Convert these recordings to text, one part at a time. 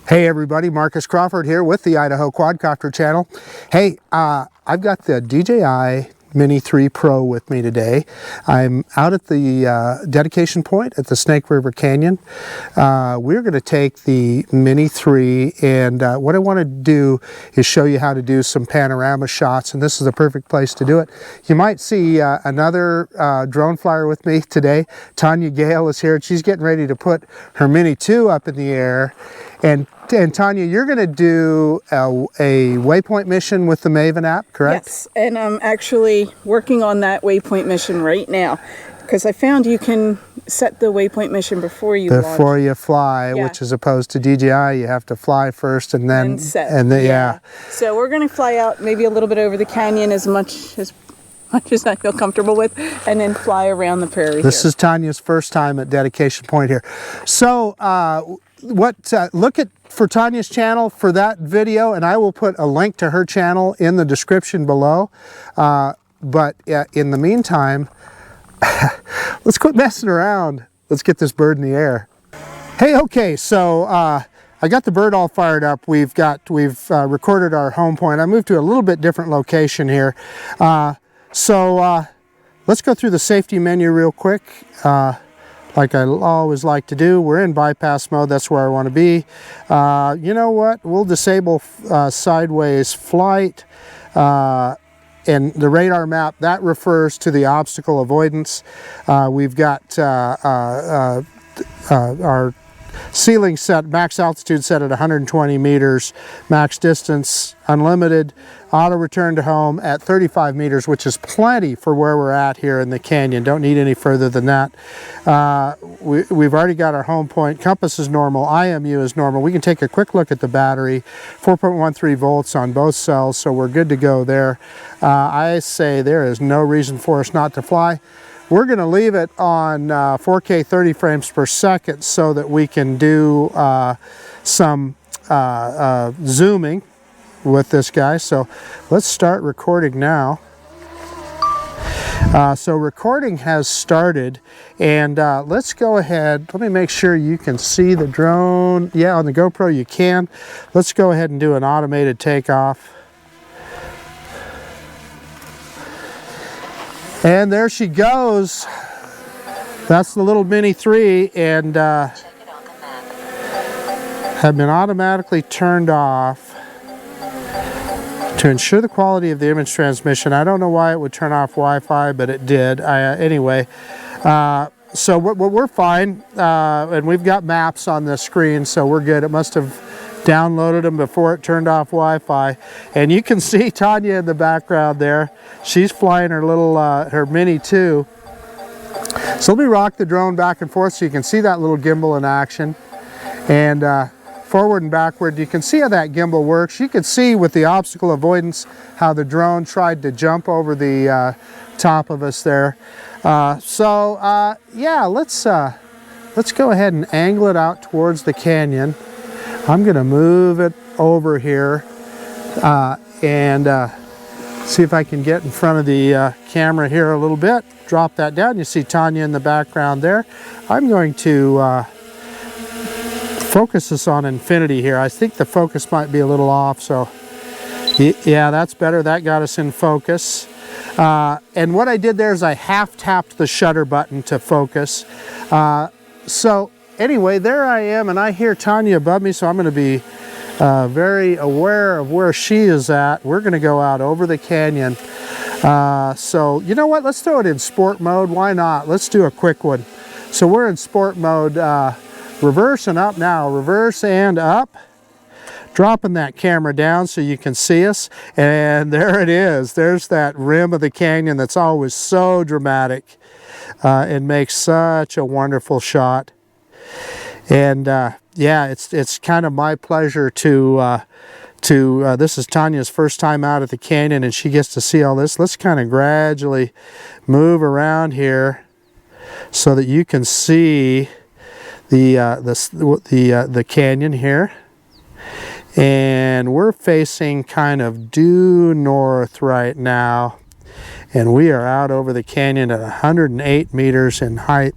Hey everybody, Marcus Crawford here with the Idaho Quadcopter channel. Hey, I've got the DJI Mini 3 Pro with me today. I'm out at the dedication point at the Snake River Canyon. We're going to take the Mini 3 and what I want to do is show you how to do some panorama shots, and this is the perfect place to do it. You might see another drone flyer with me today. Tanya Gale is here and she's getting ready to put her Mini 2 up in the air. And Tanya, you're going to do a waypoint mission with the Maven app, correct? Yes, and I'm actually working on that waypoint mission right now because I found you can set the waypoint mission before you fly, yeah. Which is opposed to DJI, you have to fly first and then set. Yeah. So we're going to fly out maybe a little bit over the canyon as much as I feel comfortable with, and then fly around the prairie. This is Tanya's first time at dedication point here. So look for Tanya's channel for that video, and I will put a link to her channel in the description below. But in the meantime, let's quit messing around. Let's get this bird in the air. Hey, okay, so I got the bird all fired up. We've recorded our home point. I moved to a little bit different location here. So let's go through the safety menu real quick. Like I always like to do. We're in bypass mode, that's where I want to be. You know what, we'll disable sideways flight, and the radar map, that refers to the obstacle avoidance. We've got our ceiling set, max altitude set at 120 meters, max distance unlimited, auto return to home at 35 meters, which is plenty for where we're at here in the canyon. Don't need any further than that. We've already got our home point. Compass is normal, IMU is normal. We can take a quick look at the battery, 4.13 volts on both cells, so we're good to go there. I say there is no reason for us not to fly. We're going to leave it on 4K 30 frames per second so that we can do some zooming with this guy. So let's start recording now. So recording has started, and let's go ahead. Let me make sure you can see the drone. Yeah, on the GoPro you can. Let's go ahead and do an automated takeoff. And there she goes. That's the little Mini 3, and have been automatically turned off to ensure the quality of the image transmission. I don't know why it would turn off Wi-Fi, but it did. Anyway, so we're fine, and we've got maps on the screen, so we're good. It must have downloaded them before it turned off Wi-Fi, and you can see Tanya in the background there. She's flying her little her Mini 2. So let me rock the drone back and forth so you can see that little gimbal in action, and forward and backward. You can see how that gimbal works. You can see with the obstacle avoidance how the drone tried to jump over the top of us there. Yeah, let's go ahead and angle it out towards the canyon. I'm going to move it over here and see if I can get in front of the camera here a little bit. Drop that down. You see Tanya in the background there. I'm going to focus this on infinity here. I think the focus might be a little off, so yeah, that's better. That got us in focus. And what I did there is I half tapped the shutter button to focus. So anyway, there I am, and I hear Tanya above me, so I'm going to be very aware of where she is at. We're going to go out over the canyon. So you know what? Let's throw it in sport mode. Why not? Let's do a quick one. So we're in sport mode. Reverse and up now. Reverse and up. Dropping that camera down so you can see us. And there it is. There's that rim of the canyon that's always so dramatic. It makes such a wonderful shot. And yeah, it's kind of my pleasure to this is Tanya's first time out at the canyon, and she gets to see all this. Let's kind of gradually move around here so that you can see the canyon here. And we're facing kind of due north right now. And we are out over the canyon at 108 meters in height.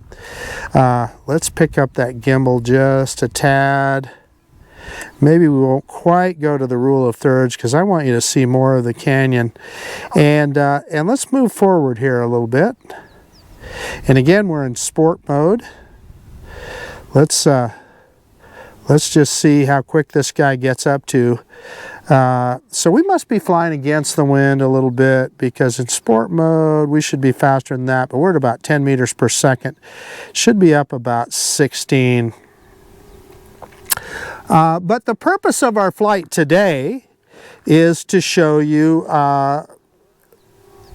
Let's pick up that gimbal just a tad. Maybe we won't quite go to the rule of thirds because I want you to see more of the canyon. And let's move forward here a little bit. And again, we're in sport mode. Let's just see how quick this guy gets up to. So we must be flying against the wind a little bit, because in sport mode we should be faster than that, but we're at about 10 meters per second. Should be up about 16. But the purpose of our flight today is to show you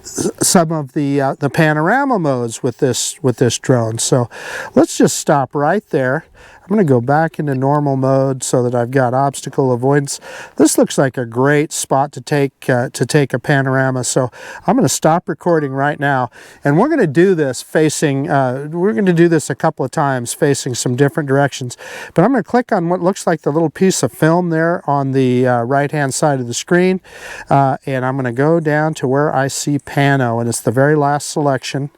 some of the panorama modes with this drone. So let's just stop right there. I'm going to go back into normal mode so that I've got obstacle avoidance. This looks like a great spot to take a panorama. So I'm going to stop recording right now, and we're going to do this facing. We're going to do this a couple of times facing some different directions. But I'm going to click on what looks like the little piece of film there on the right-hand side of the screen, and I'm going to go down to where I see Pano, and it's the very last selection.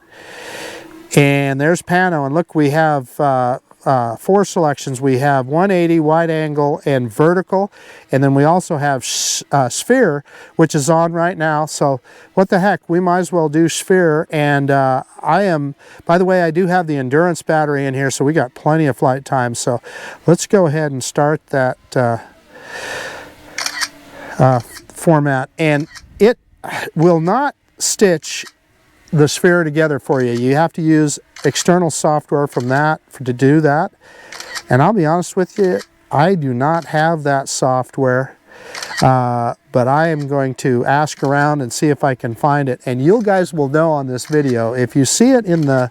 And there's Pano, and look, we have 4 selections. We have 180, wide angle, and vertical, and then we also have sphere, which is on right now. So what the heck, we might as well do sphere. And by the way, I do have the endurance battery in here, so we got plenty of flight time. So let's go ahead and start that format, and it will not stitch the sphere together for you. You have to use external software from that to do that, and I'll be honest with you, I do not have that software, but I am going to ask around and see if I can find it, and you guys will know on this video. If you see it in the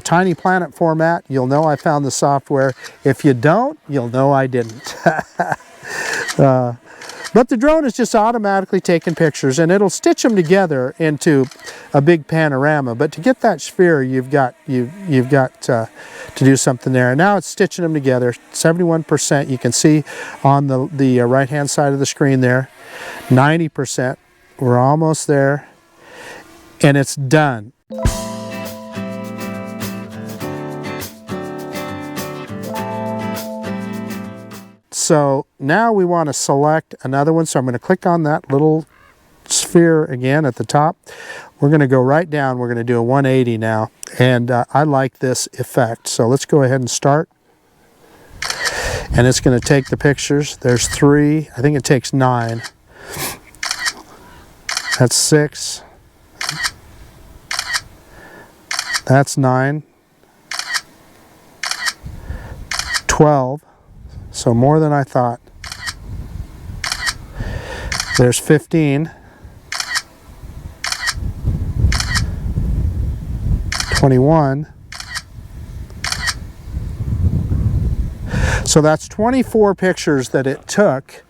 Tiny Planet format, you'll know I found the software. If you don't, you'll know I didn't. But the drone is just automatically taking pictures, and it'll stitch them together into a big panorama. But to get that sphere, you've got to do something there. And now it's stitching them together. 71%. You can see on the right-hand side of the screen there. 90%. We're almost there, and it's done. So now we want to select another one. So I'm going to click on that little sphere again at the top. We're going to go right down. We're going to do a 180 now. And I like this effect. So let's go ahead and start. And it's going to take the pictures. There's 3. I think it takes 9. That's 6. That's 9. 12. So more than I thought. There's 15. 21. So that's 24 pictures that it took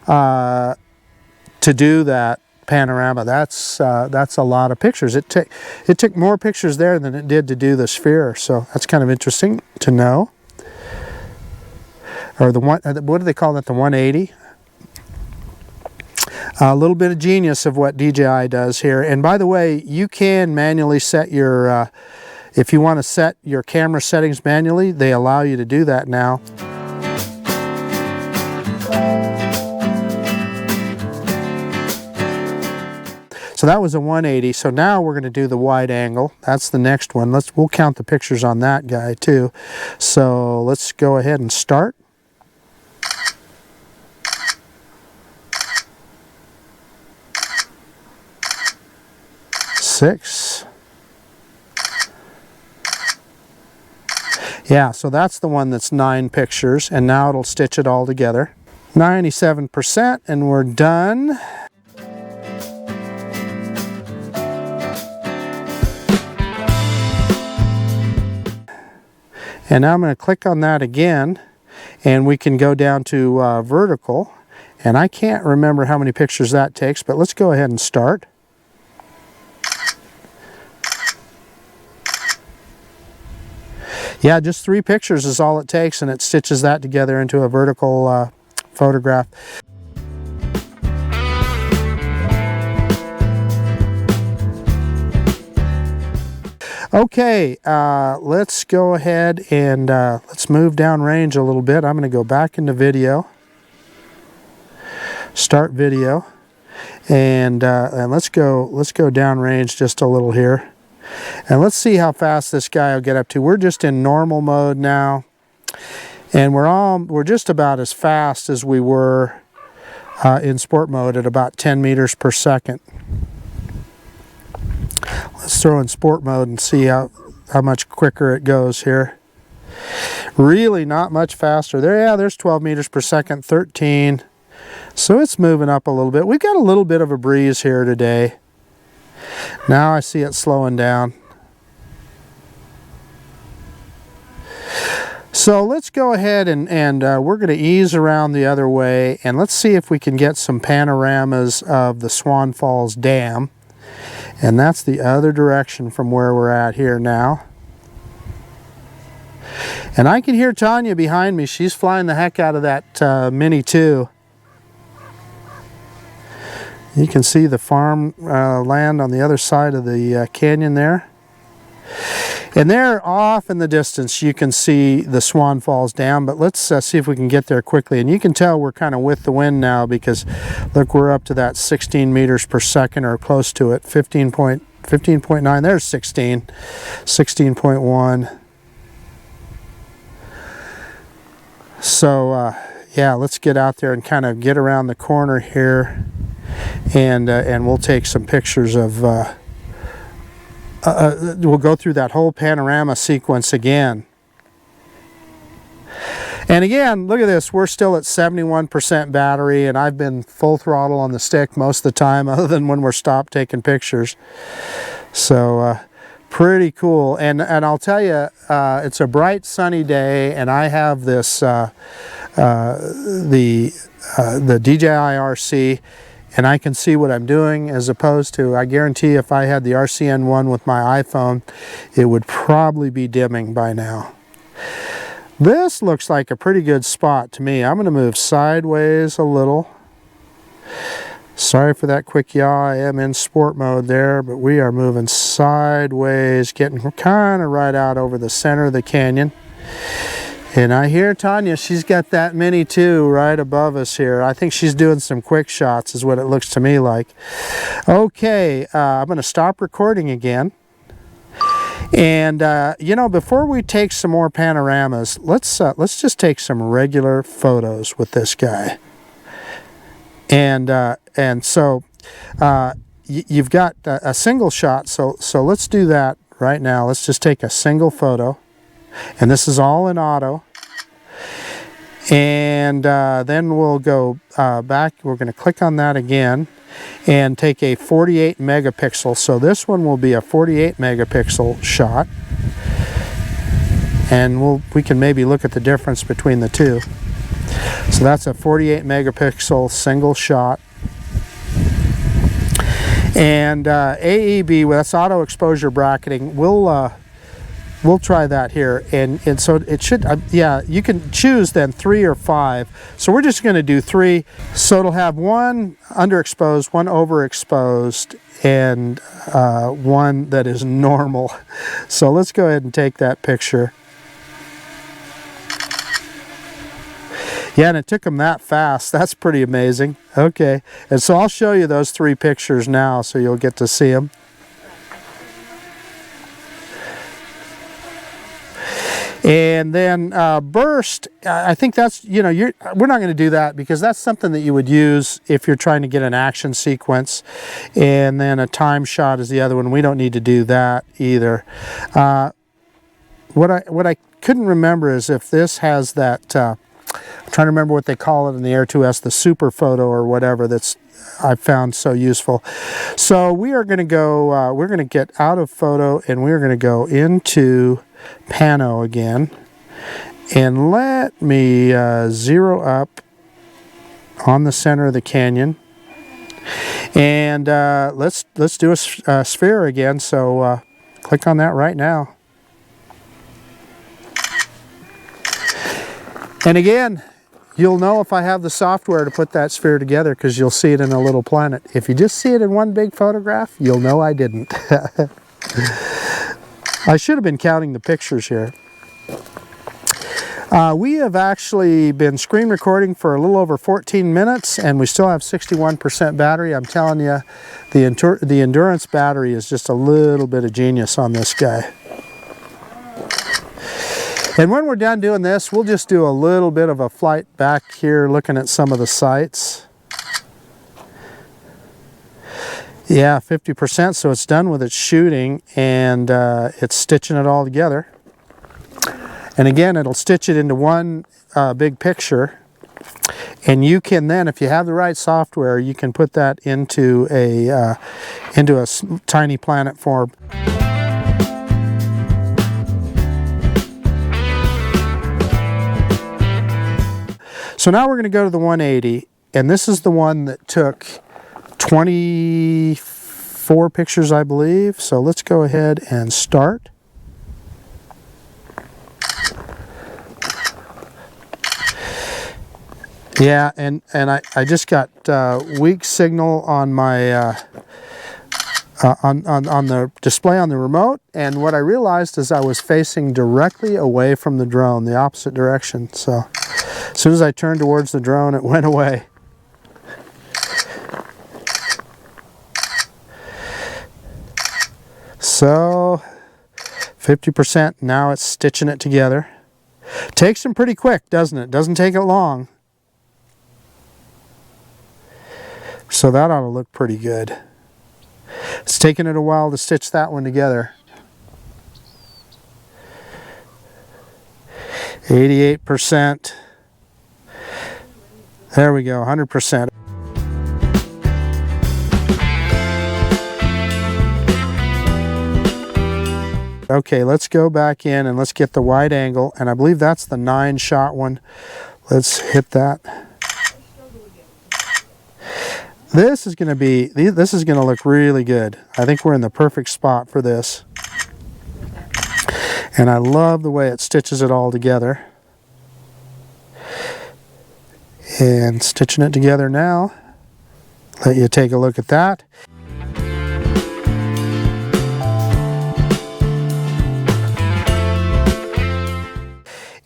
to do that panorama. That's a lot of pictures. It took more pictures there than it did to do the sphere. So that's kind of interesting to know. Or what do they call that, the 180? A little bit of genius of what DJI does here. And by the way, you can manually set your, if you want to set your camera settings manually, they allow you to do that now. So that was a 180. So now we're going to do the wide angle. That's the next one. We'll count the pictures on that guy too. So let's go ahead and start. 6. Yeah, so that's the one that's 9 pictures, and now it'll stitch it all together. 97%, and we're done. And now I'm going to click on that again, and we can go down to vertical. And I can't remember how many pictures that takes, but let's go ahead and start. Yeah, just 3 pictures is all it takes, and it stitches that together into a vertical photograph. Okay, let's go ahead and let's move down range a little bit. I'm going to go back into video, start video, and let's go down range just a little here, and let's see how fast this guy will get up to. We're just in normal mode now, and we're just about as fast as we were in sport mode at about 10 meters per second. Let's throw in sport mode and see how much quicker it goes here. Really not much faster. There's 12 meters per second, 13. So it's moving up a little bit. We've got a little bit of a breeze here today. Now I see it slowing down. So let's go ahead and we're going to ease around the other way, and let's see if we can get some panoramas of the Swan Falls Dam. And that's the other direction from where we're at here now. And I can hear Tanya behind me. She's flying the heck out of that Mini 2. You can see the farm land on the other side of the canyon there. And there off in the distance you can see the Swan Falls Dam, but let's see if we can get there quickly. And you can tell we're kind of with the wind now because look, we're up to that 16 meters per second or close to it. 15.9, there's 16, 16.1. So yeah, let's get out there and kind of get around the corner here, and we'll take some pictures of we'll go through that whole panorama sequence again. And again, look at this, we're still at 71% battery, and I've been full throttle on the stick most of the time other than when we're stopped taking pictures. So pretty cool. And I'll tell you, it's a bright sunny day, and I have this the DJI RC, and I can see what I'm doing, as opposed to, I guarantee if I had the RCN1 with my iPhone, it would probably be dimming by now. This looks like a pretty good spot to me. I'm going to move sideways a little. Sorry for that quick yaw. I am in sport mode there, but we are moving sideways, getting kind of right out over the center of the canyon. And I hear Tanya, she's got that Mini 2 right above us here. I think she's doing some quick shots is what it looks to me like. Okay, I'm going to stop recording again. And you know, before we take some more panoramas, let's just take some regular photos with this guy. And so you've got a single shot, so let's do that right now. Let's just take a single photo, and this is all in auto. And then we'll go back. We're going to click on that again and take a 48 megapixel. So this one will be a 48 megapixel shot, and we can maybe look at the difference between the two. So that's a 48 megapixel single shot. And AEB, well, that's auto exposure bracketing. We'll try that here, and so it should, yeah, you can choose then 3 or 5. So we're just going to do 3. So it'll have one underexposed, one overexposed, and one that is normal. So let's go ahead and take that picture. Yeah, and it took them that fast. That's pretty amazing. Okay, and so I'll show you those 3 pictures now so you'll get to see them. And then burst, I think that's, you know, we're not going to do that because that's something that you would use if you're trying to get an action sequence. And then a time shot is the other one. We don't need to do that either. What I couldn't remember is if this has that, I'm trying to remember what they call it in the Air 2S, the super photo or whatever, that's I've found so useful. So we are going to go, we're going to get out of photo, and we're going to go into pano again, and let me zero up on the center of the canyon, and let's do a sphere again. So click on that right now, and again, you'll know if I have the software to put that sphere together because you'll see it in a little planet. If you just see it in one big photograph, you'll know I didn't. I should have been counting the pictures here. We have actually been screen recording for a little over 14 minutes and we still have 61% battery. I'm telling you, the endurance battery is just a little bit of genius on this guy. And when we're done doing this, we'll just do a little bit of a flight back here looking at some of the sights. Yeah, 50%, so it's done with its shooting and it's stitching it all together. And again, it'll stitch it into one big picture. And you can then, if you have the right software, you can put that into a tiny planet form. So now we're going to go to the 180, and this is the one that took 24 pictures, I believe. So let's go ahead and start. Yeah, and I just got weak signal on my on the display on the remote, and what I realized is I was facing directly away from the drone, the opposite direction. So as soon as I turned towards the drone, it went away. So 50%, now it's stitching it together. Takes them pretty quick, doesn't it? Doesn't take it long. So that ought to look pretty good. It's taken it a while to stitch that one together. 88%. There we go, 100%. Okay, let's go back in and let's get the wide angle, and I believe that's the 9-shot one. Let's hit that. This is going to look really good. I think we're in the perfect spot for this. And I love the way it stitches it all together. And stitching it together now. Let you take a look at that.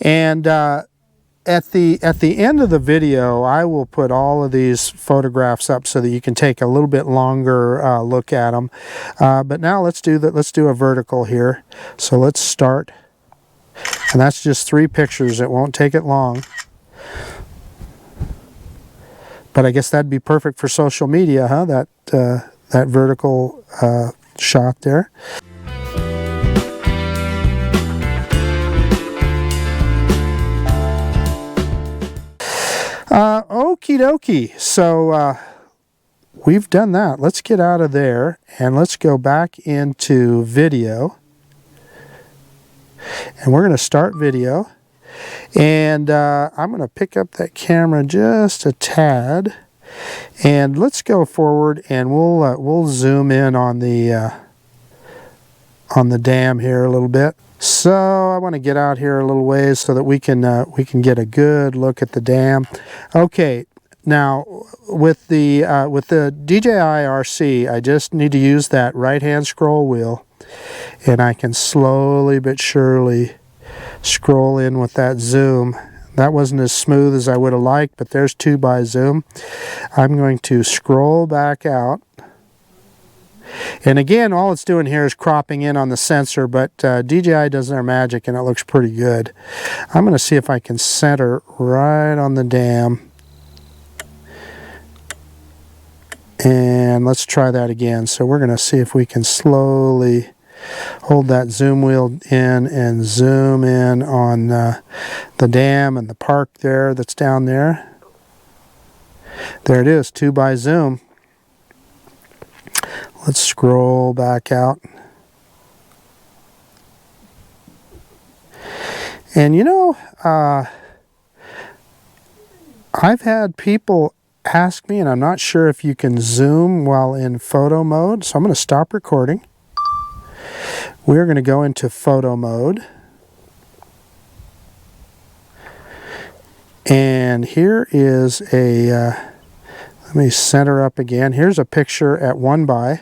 And at the end of the video, I will put all of these photographs up so that you can take a little bit longer look at them. But now let's do a vertical here. So let's start, and that's just 3 pictures. It won't take it long. But I guess that'd be perfect for social media, huh? That vertical shot there. Okie dokie. So we've done that. Let's get out of there and let's go back into video. And we're going to start video. And I'm going to pick up that camera just a tad. And let's go forward and we'll zoom in on the dam here a little bit. So I want to get out here a little ways so that we can get a good look at the dam. Okay, now with the DJI RC, I just need to use that right-hand scroll wheel, and I can slowly but surely scroll in with that zoom. That wasn't as smooth as I would have liked, but there's 2x zoom. I'm going to scroll back out. And again, all it's doing here is cropping in on the sensor, but DJI does their magic and it looks pretty good. I'm going to see if I can center right on the dam. And let's try that again. So we're going to see if we can slowly hold that zoom wheel in and zoom in on the dam and the park there that's down there. There it is, 2x zoom. Let's scroll back out. And you know, I've had people ask me, and I'm not sure if you can zoom while in photo mode, so I'm going to stop recording. We're going to go into photo mode. And here is a, let me center up again. Here's a picture at 1x.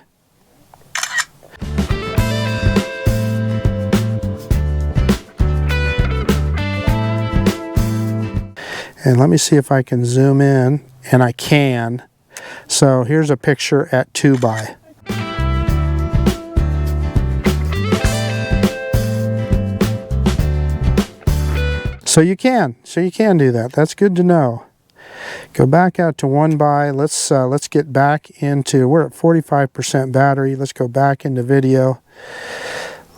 And let me see if I can zoom in, and I can. So here's a picture at 2x. So you can do that. That's good to know. Go back out to 1x. Let's get back into, we're at 45% battery. Let's go back into video.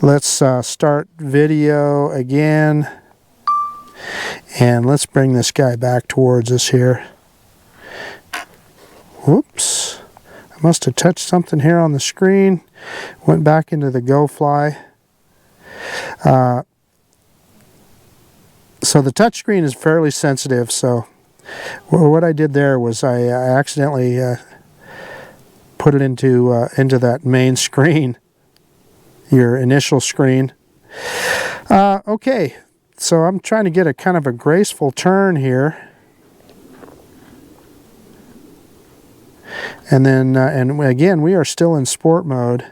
Let's start video again. And let's bring this guy back towards us here. Whoops. I must have touched something here on the screen. Went back into the GoFly. So the touch screen is fairly sensitive, so what I did there was I accidentally put it into that main screen, your initial screen. Okay, so I'm trying to get a kind of a graceful turn here. And then, and again, we are still in sport mode.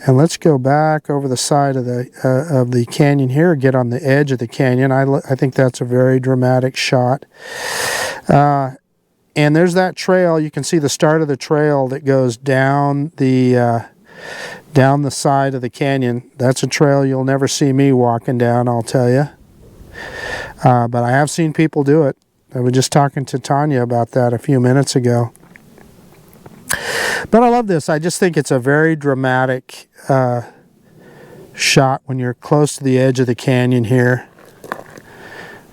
And let's go back over the side of the canyon here, get on the edge of the canyon. I think that's a very dramatic shot. And there's that trail. You can see the start of the trail that goes down the side of the canyon. That's a trail you'll never see me walking down, I'll tell you. But I have seen people do it. I was just talking to Tanya about that a few minutes ago. But I love this. I just think it's a very dramatic shot when you're close to the edge of the canyon here.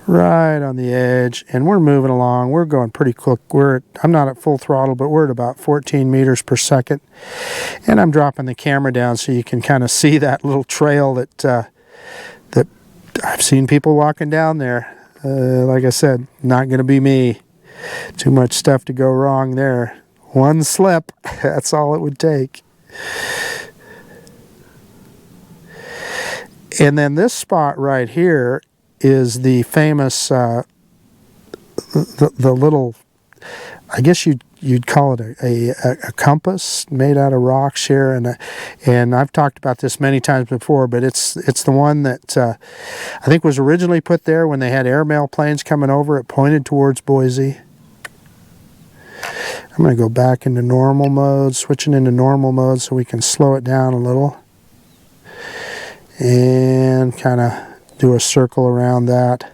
Right on the edge. And we're moving along. We're going pretty quick. I'm not at full throttle, but we're at about 14 meters per second. And I'm dropping the camera down so you can kind of see that little trail that I've seen people walking down there. Like I said, not going to be me. Too much stuff to go wrong there. One slip, that's all it would take. And then this spot right here is the famous, the little, I guess you'd call it a compass made out of rocks here. And I've talked about this many times before, but it's the one that I think was originally put there when they had airmail planes coming over. It pointed towards Boise. I'm going to go back into normal mode, switching into normal mode so we can slow it down a little. And kind of do a circle around that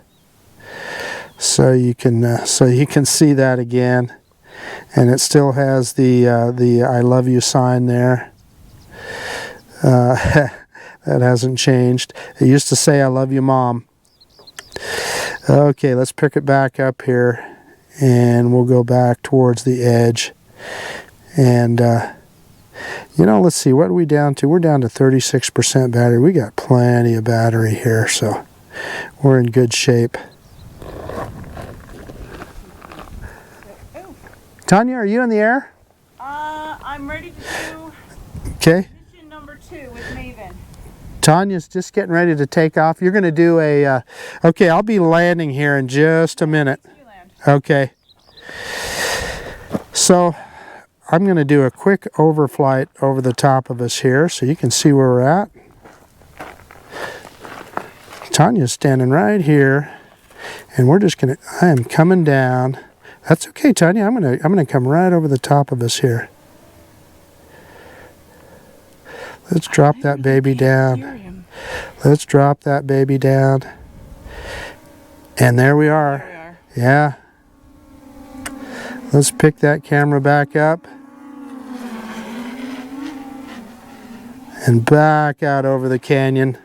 so you can see that again. And it still has the I love you sign there. That hasn't changed. It used to say I love you, Mom. Okay, let's pick it back up here. And we'll go back towards the edge. And, you know, let's see, what are we down to? We're down to 36% battery. We got plenty of battery here, so we're in good shape. Tanya, are you in the air? I'm ready to do mission number 2 with Maven. Tanya's just getting ready to take off. You're going to do a, okay, I'll be landing here in just a minute. Okay, so I'm going to do a quick overflight over the top of us here so you can see where we're at. Tanya's standing right here, and we're just going to, I am coming down. That's okay, Tanya, I'm going to come right over the top of us here. Let's drop that baby down. Let's drop that baby down. And there we are. Yeah. Let's pick that camera back up and back out over the canyon.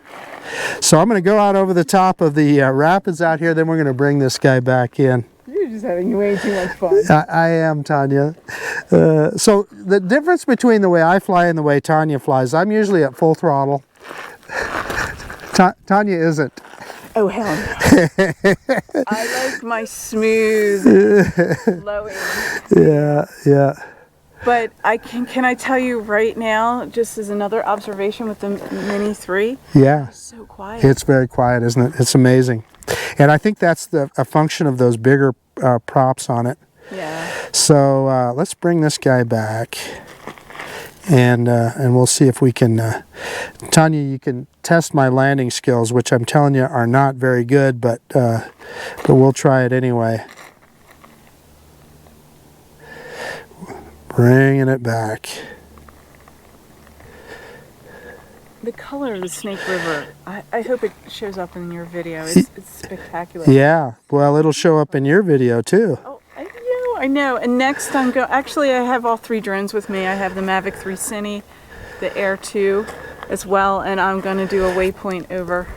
So I'm going to go out over the top of the rapids out here, then we're going to bring this guy back in. You're just having way too much fun. I am, Tanya. So the difference between the way I fly and the way Tanya flies, I'm usually at full throttle. Tanya isn't. Oh, hell no. I like my smooth flowing. Yeah. But can I tell you right now, just as another observation with the Mini 3? Yeah. It's so quiet. It's very quiet, isn't it? It's amazing. And I think that's a function of those bigger props on it. Yeah. So let's bring this guy back. And we'll see if we can, Tanya, you can test my landing skills, which I'm telling you are not very good, but we'll try it anyway. Bringing it back. The color of the Snake River, I hope it shows up in your video. It's spectacular. Yeah, well, it'll show up in your video too. Oh, I know. And next actually I have all 3 drones with me. I have the Mavic 3 Cine, the Air 2 as well, and I'm going to do a waypoint over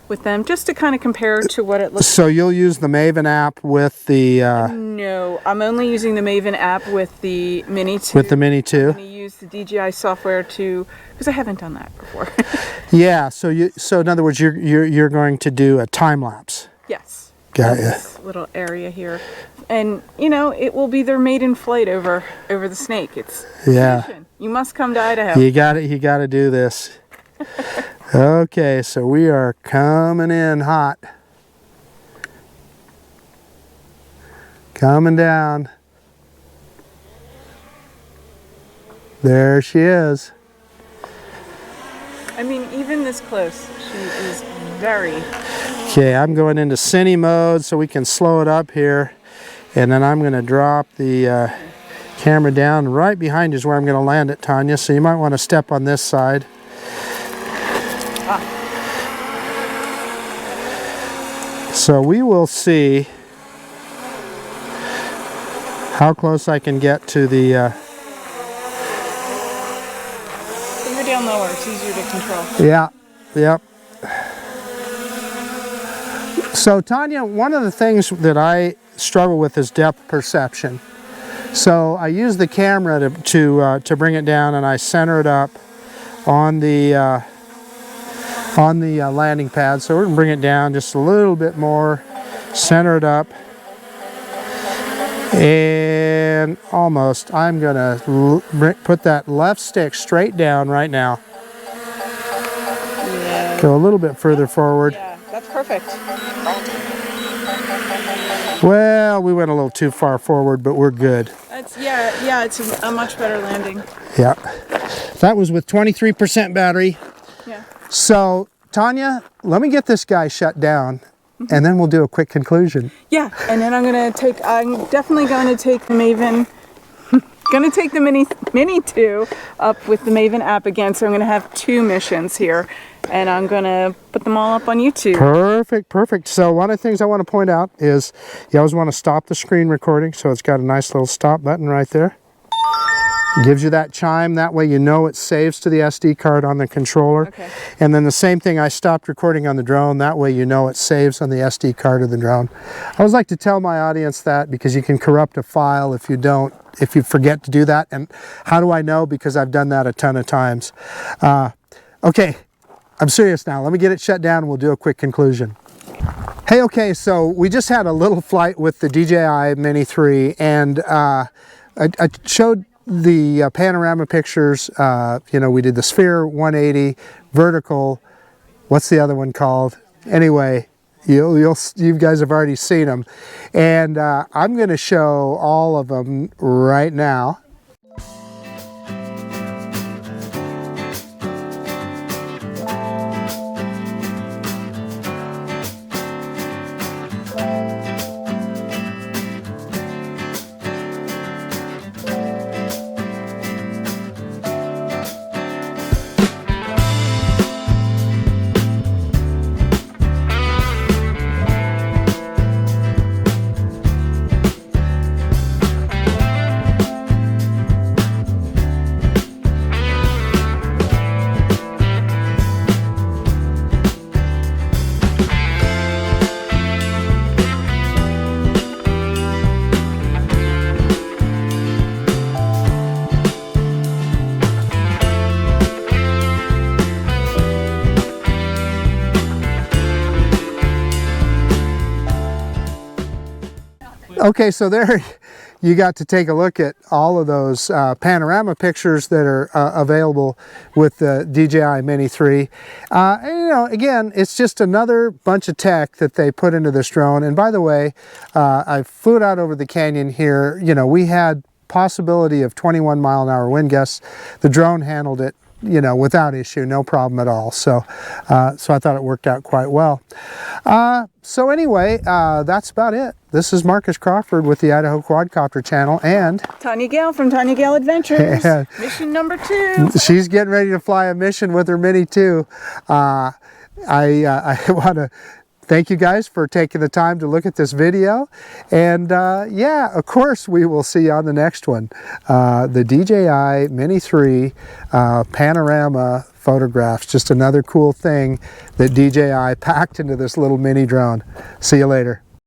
with them just to kind of compare to what it looks like. So you'll use the Maven app with the... No, I'm only using the Maven app with the Mini 2. With the Mini 2? I'm going to use the DJI software because I haven't done that before. Yeah, so in other words, you're going to do a time lapse. Yes. Got ya. This little area here. And, you know, it will be their maiden flight over the Snake. It's tradition. You must come to Idaho. You got to do this. Okay, so we are coming in hot. Coming down. There she is. I mean, even this close, she is very... Okay, I'm going into Cine mode so we can slow it up here. And then I'm going to drop the camera down. Right behind you is where I'm going to land it, Tanya. So you might want to step on this side. So we will see how close I can get to the... Bring her down lower, it's easier to control. Yeah, yep. So Tanya, one of the things that I struggle with is depth perception. So I use the camera to bring it down, and I center it up on the landing pad. So we're going to bring it down just a little bit more, center it up, and almost. I'm going to put that left stick straight down right now. Yeah. Go a little bit further forward. Yeah, that's perfect. Well, we went a little too far forward, but we're good. Yeah, it's a much better landing. Yeah. That was with 23% battery. Yeah. So, Tanya, let me get this guy shut down, and then we'll do a quick conclusion. Yeah, and then I'm definitely going to take the Maven, going to take the Mini 2 up with the Maven app again, so I'm going to have 2 missions here, and I'm going to put them all up on YouTube. Perfect. So one of the things I want to point out is you always want to stop the screen recording, so it's got a nice little stop button right there. It gives you that chime, that way you know it saves to the SD card on the controller. Okay. And then the same thing, I stopped recording on the drone, that way you know it saves on the SD card of the drone. I always like to tell my audience that because you can corrupt a file if you forget to do that. And how do I know? Because I've done that a ton of times. Okay, I'm serious now. Let me get it shut down and we'll do a quick conclusion. Hey, okay, so we just had a little flight with the DJI Mini 3, and I showed the panorama pictures. We did the sphere 180, vertical. What's the other one called? Anyway, you guys have already seen them, and I'm going to show all of them right now. Okay, so there you got to take a look at all of those panorama pictures that are available with the DJI Mini 3. And, again, it's just another bunch of tech that they put into this drone. And by the way, I flew it out over the canyon here. We had possibility of 21-mile-an-hour wind gusts. The drone handled it, without issue, no problem at all. So I thought it worked out quite well. So anyway, that's about it. This is Marcus Crawford with the Idaho Quadcopter channel, and Tanya Gale from Tanya Gale Adventures. And mission number 2. she's getting ready to fly a mission with her Mini 2. I want to thank you guys for taking the time to look at this video. And yeah, of course, we will see you on the next one. The DJI Mini 3 Panorama photographs. Just another cool thing that DJI packed into this little mini drone. See you later.